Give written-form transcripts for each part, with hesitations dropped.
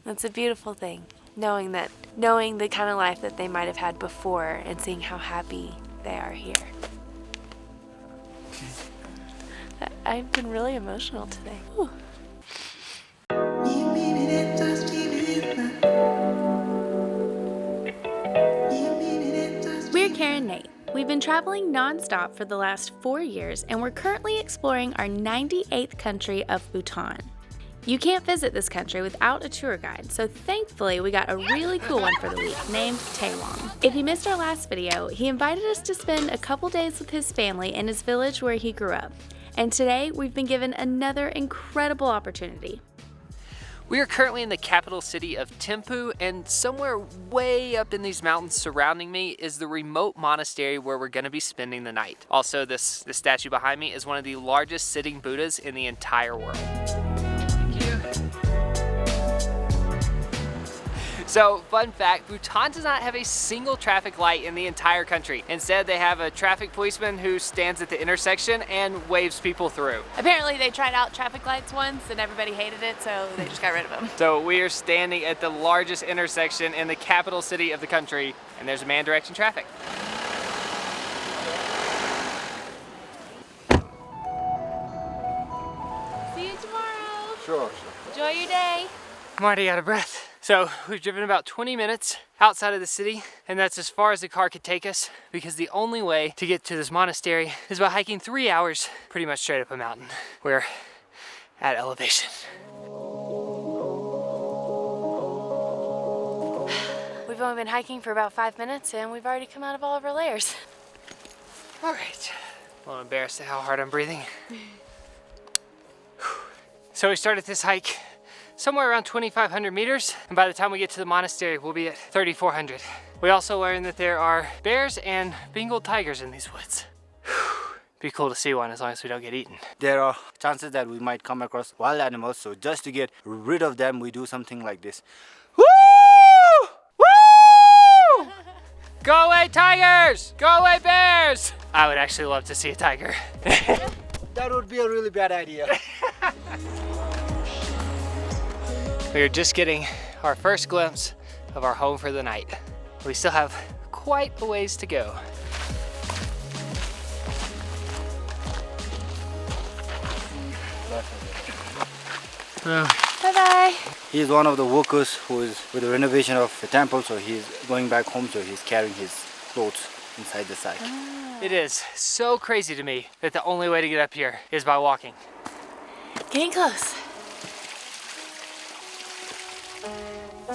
It's a beautiful thing, knowing the kind of life that they might have had before and seeing how happy they are here. I've been really emotional today. Whew. We're Karen and Nate. We've been traveling non-stop for the last 4 years, and we're currently exploring our 98th country of Bhutan. You can't visit this country without a tour guide, so thankfully we got a really cool one for the week named Taewong. If you missed our last video, he invited us to spend a couple days with his family in his village where he grew up. And today we've been given another incredible opportunity. We are currently in the capital city of Thimphu, and somewhere way up in these mountains surrounding me is the remote monastery where we're going to be spending the night. Also, this statue behind me is one of the largest sitting Buddhas in the entire world. So, fun fact, Bhutan does not have a single traffic light in the entire country. Instead, they have a traffic policeman who stands at the intersection and waves people through. Apparently they tried out traffic lights once and everybody hated it, so they just got rid of them. So we are standing at the largest intersection in the capital city of the country, and there's a man directing traffic. See you tomorrow. Sure. Enjoy your day. I'm already out of breath. So we've driven about 20 minutes outside of the city, and that's as far as the car could take us, because the only way to get to this monastery is by hiking 3 hours pretty much straight up a mountain. We're at elevation. We've only been hiking for about 5 minutes and we've already come out of all of our layers. All right, a little embarrassed at how hard I'm breathing. So we started this hike somewhere around 2,500 meters, and by the time we get to the monastery, we'll be at 3,400. We also learned that there are bears and Bengal tigers in these woods. Be cool to see one as long as we don't get eaten. There are chances that we might come across wild animals, so just to get rid of them, we do something like this. Woo! Woo! Go away, tigers! Go away, bears! I would actually love to see a tiger. That would be a really bad idea. We are just getting our first glimpse of our home for the night. We still have quite a ways to go. Bye-bye. He's one of the workers who is with the renovation of the temple, so he's going back home, so he's carrying his clothes inside the sack. It is so crazy to me that the only way to get up here is by walking. Getting close.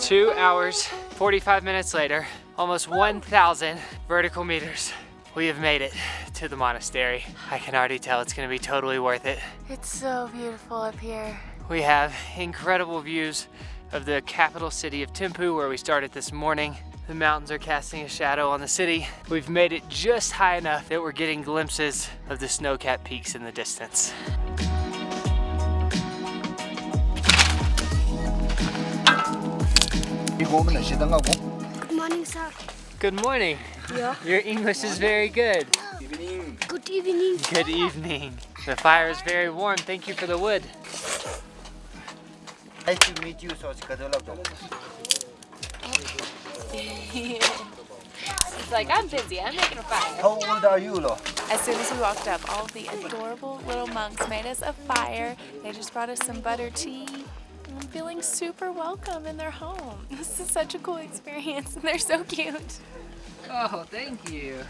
2 hours, 45 minutes later, almost 1,000 vertical meters. We have made it to the monastery. I can already tell it's gonna be totally worth it. It's so beautiful up here. We have incredible views of the capital city of Thimphu, where we started this morning. The mountains are casting a shadow on the city. We've made it just high enough that we're getting glimpses of the snow-capped peaks in the distance. Good morning, sir. Good morning. Yeah. Your English is very good. Good evening. Good evening. The fire is very warm. Thank you for the wood. Nice to meet you, so It's like, I'm busy, I'm making a fire. How old are you, Lo? As soon as we walked up, all of the adorable little monks made us a fire. They just brought us some butter tea. I'm feeling super welcome in their home. This is such a cool experience, and they're so cute. Oh, thank you.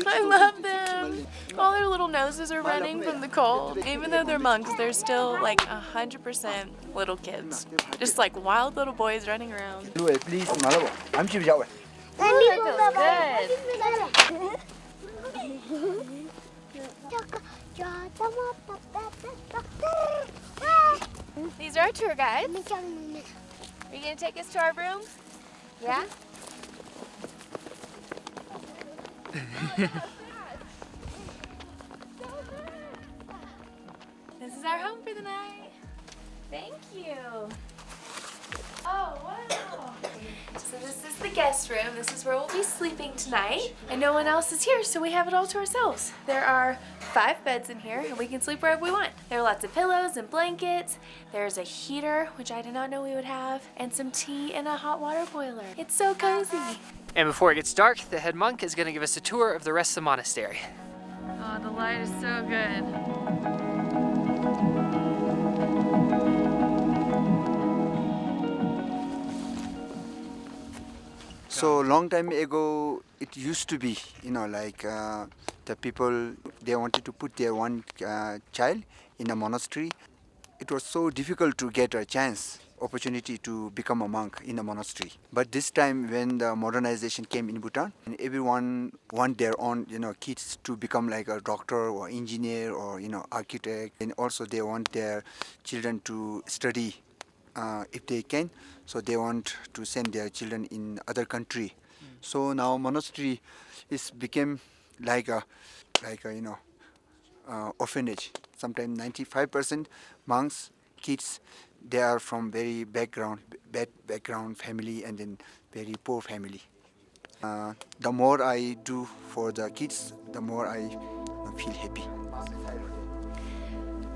I love them. All their little noses are running from the cold. Even though they're monks, they're still like 100% little kids. Just like wild little boys running around. Please, I'm Chip. Ooh, that feels good. These are our tour guides. Are you gonna take us to our room? Yeah? This is our home for the night. Thank you. Oh, wow. So this is the guest room. This is where we'll be sleeping tonight. And no one else is here, so we have it all to ourselves. There are 5 beds in here, and we can sleep wherever we want. There are lots of pillows and blankets. There's a heater, which I did not know we would have, and some tea and a hot water boiler. It's so cozy. And before it gets dark, the head monk is going to give us a tour of the rest of the monastery. Oh, the light is so good. So long time ago, it used to be, like the people, they wanted to put their one child in a monastery. It was so difficult to get a chance, opportunity to become a monk in a monastery. But this time when the modernization came in Bhutan, and everyone want their own, kids to become like a doctor or engineer or, architect. And also they want their children to study if they can. So they want to send their children in other country. So now monastery is became like a orphanage. Sometimes 95% monks, kids, they are from very bad background family and then very poor family. The more I do for the kids, the more I feel happy.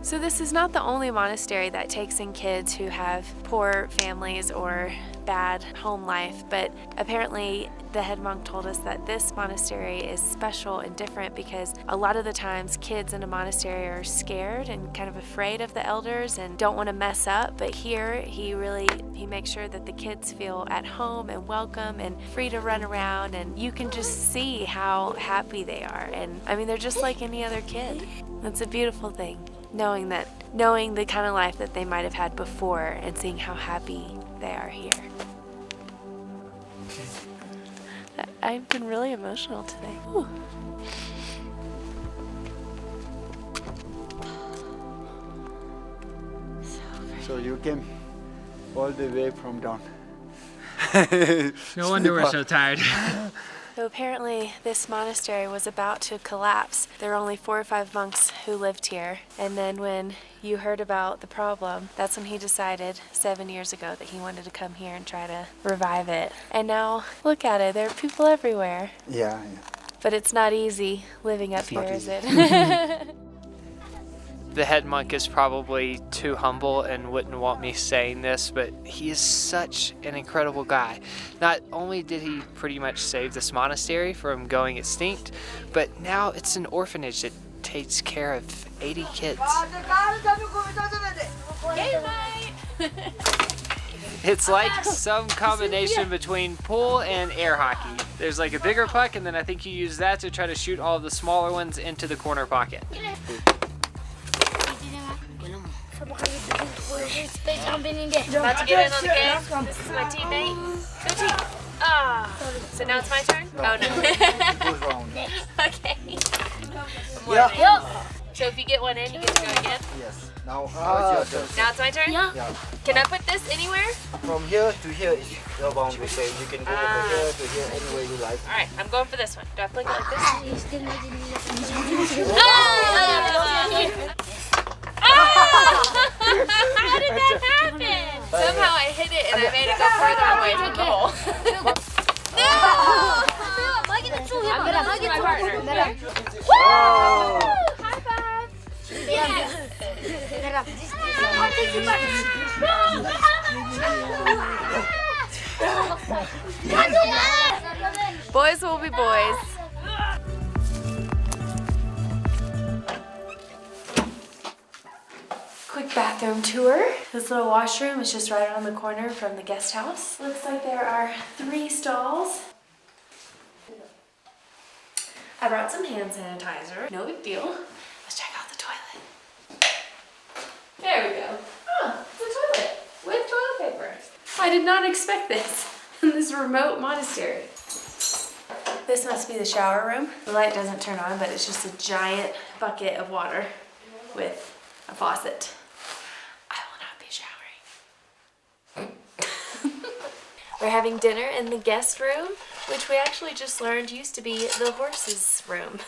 So this is not the only monastery that takes in kids who have poor families or bad home life, but apparently the head monk told us that this monastery is special and different because a lot of the times kids in a monastery are scared and kind of afraid of the elders and don't want to mess up, but here he makes sure that the kids feel at home and welcome and free to run around, and you can just see how happy they are. And I mean, they're just like any other kid. That's a beautiful thing. Knowing the kind of life that they might have had before and seeing how happy they are here. I've been really emotional today. Whew. So you came all the way from down. No wonder we're so tired. So apparently this monastery was about to collapse. There were only 4 or 5 monks who lived here. And then when you heard about the problem, that's when he decided 7 years ago that he wanted to come here and try to revive it. And now, look at it, there are people everywhere. Yeah. But it's not easy living up here, is it? The head monk is probably too humble and wouldn't want me saying this, but he is such an incredible guy. Not only did he pretty much save this monastery from going extinct, but now it's an orphanage that takes care of 80 kids. It's like some combination between pool and air hockey. There's like a bigger puck, and then I think you use that to try to shoot all of the smaller ones into the corner pocket. About to get in on the game. This is my teammate, Cody. So now it's my turn? Oh no. Okay. Yeah. So if you get one in, you get to go again? Yes. Now it's your turn. Now it's my turn? Yeah. Can I put this anywhere? From here to here is your boundary, so you can go over here to here anywhere you like. Alright, I'm going for this one. Do I flick it like this? How did that happen? Somehow I hit it and I made it go further away from the hole. No! I'm gonna hug my partner. Woo! High five! Boys will be boys. Quick bathroom tour. This little washroom is just right around the corner from the guest house. Looks like there are 3 stalls. I brought some hand sanitizer. No big deal. Let's check out the toilet. There we go. Oh, it's a toilet with toilet paper. I did not expect this in this remote monastery. This must be the shower room. The light doesn't turn on, but it's just a giant bucket of water with a faucet. I will not be showering. We're having dinner in the guest room, which we actually just learned used to be the horse's room.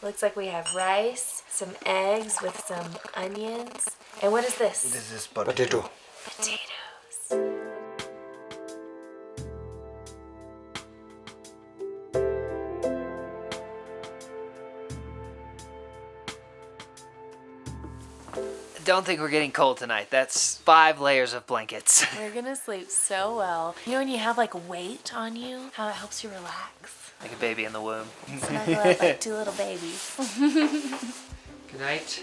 Looks like we have rice, some eggs with some onions. And what is this? This is potato. Potatoes. don't think we're getting cold tonight. That's 5 layers of blankets. We're gonna sleep so well. You know when you have like weight on you, how it helps you relax? Like a baby in the womb. Snuggle up like 2 little babies. Good night.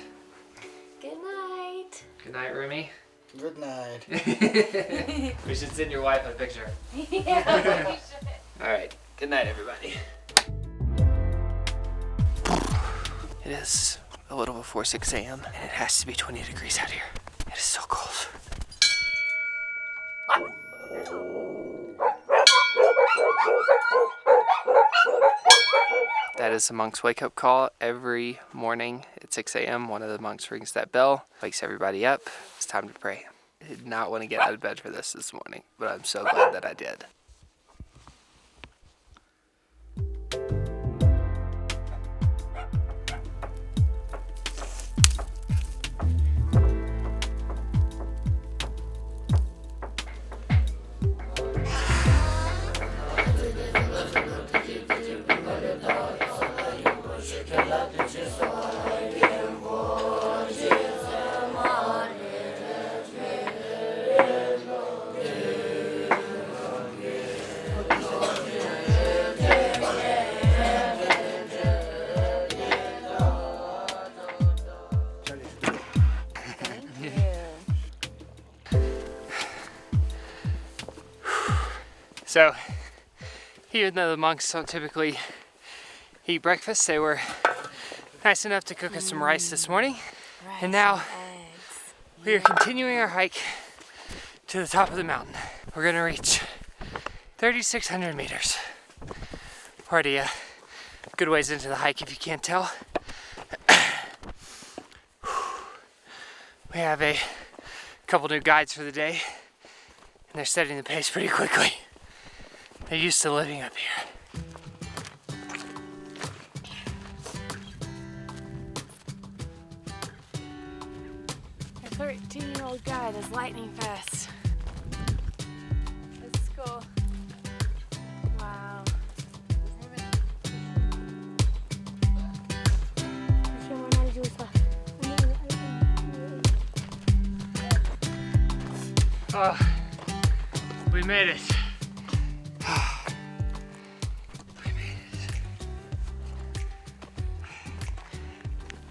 Good night. Good night, Rumi. Good night. We should send your wife a picture. Yeah, we should. All right. Good night, everybody. It is a little before 6 a.m. and it has to be 20 degrees out here. It is so cold. That is the monk's wake-up call every morning at 6 a.m. One of the monks rings that bell, wakes everybody up. It's time to pray. I did not want to get out of bed for this morning, but I'm so glad that I did. So, even though the monks don't typically eat breakfast, they were nice enough to cook us some rice this morning. And now we are continuing our hike to the top of the mountain. We're gonna reach 3,600 meters. Already a good ways into the hike if you can't tell. We have a couple new guides for the day, and they're setting the pace pretty quickly. They're used to living up here. Our 13-year-old guide is lightning fast. Let's go. Wow. Oh, we made it. We made it.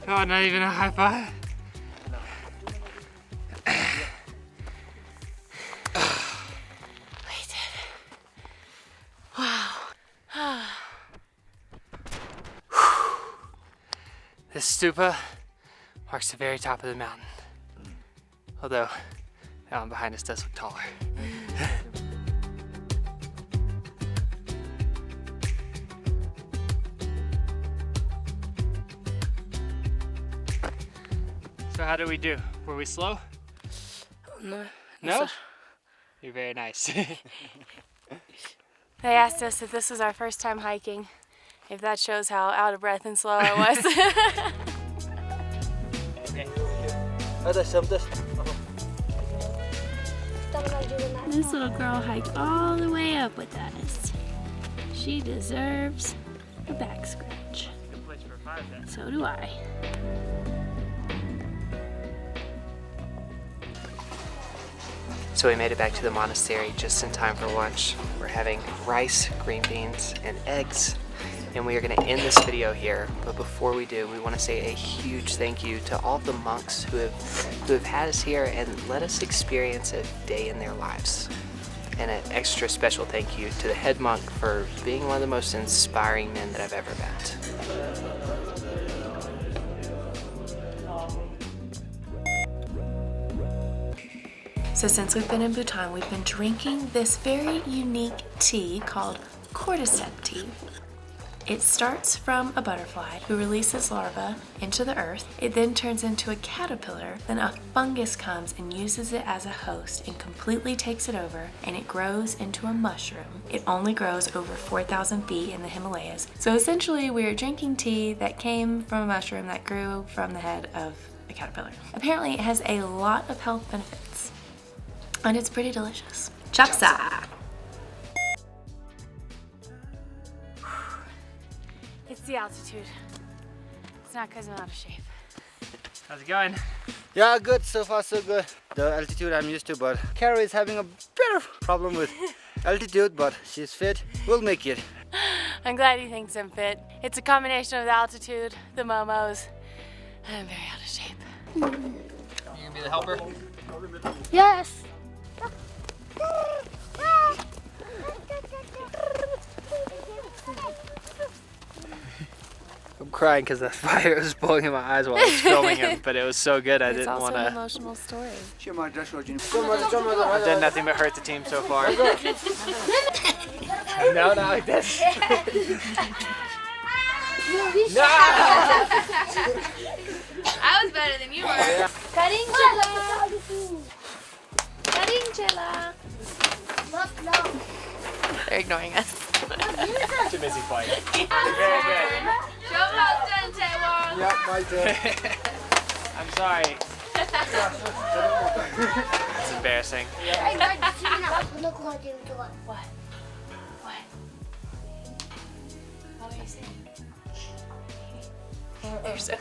Oh, not even a high five? We did it. Wow. This stupa marks the very top of the mountain. Although, that one behind us does look taller. So how did we do? Were we slow? No. No? You're very nice. They asked us if this was our first time hiking, if that shows how out of breath and slow I was. This little girl hiked all the way up with us. She deserves a back scratch. So do I. So we made it back to the monastery just in time for lunch. We're having rice, green beans, and eggs. And we are going to end this video here. But before we do, we want to say a huge thank you to all the monks who have had us here and let us experience a day in their lives. And an extra special thank you to the head monk for being one of the most inspiring men that I've ever met. So since we've been in Bhutan, we've been drinking this very unique tea called Courtesan Tea. It starts from a butterfly who releases larvae into the earth. It then turns into a caterpillar. Then a fungus comes and uses it as a host and completely takes it over, and it grows into a mushroom. It only grows over 4,000 feet in the Himalayas. So essentially we're drinking tea that came from a mushroom that grew from the head of a caterpillar. Apparently it has a lot of health benefits, and it's pretty delicious. Chapsa! It's the altitude. It's not because I'm out of shape. How's it going? Yeah, good. So far, so good. The altitude I'm used to, but Kara is having a better problem with altitude, but she's fit. We'll make it. I'm glad he thinks I'm fit. It's a combination of the altitude, the momos, and I'm very out of shape. You gonna be the helper? Yes. I'm crying because the fire was blowing in my eyes while I was filming it, but it was so good I It's didn't also want an to. emotional story. I've done nothing but hurt the team so far. No, not like this. No! I was better than you were. Cutting chilla. They're ignoring us. Too busy fighting. Very good. Show us done, Taewon. Yeah, my turn. I'm sorry. It's embarrassing. What? What? What were you saying? They're so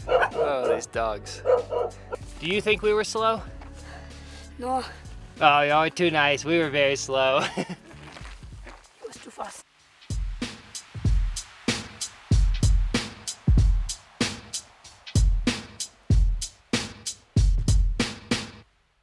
Oh, these dogs. Do you think we were slow? No. Oh, you're only too nice. We were very slow.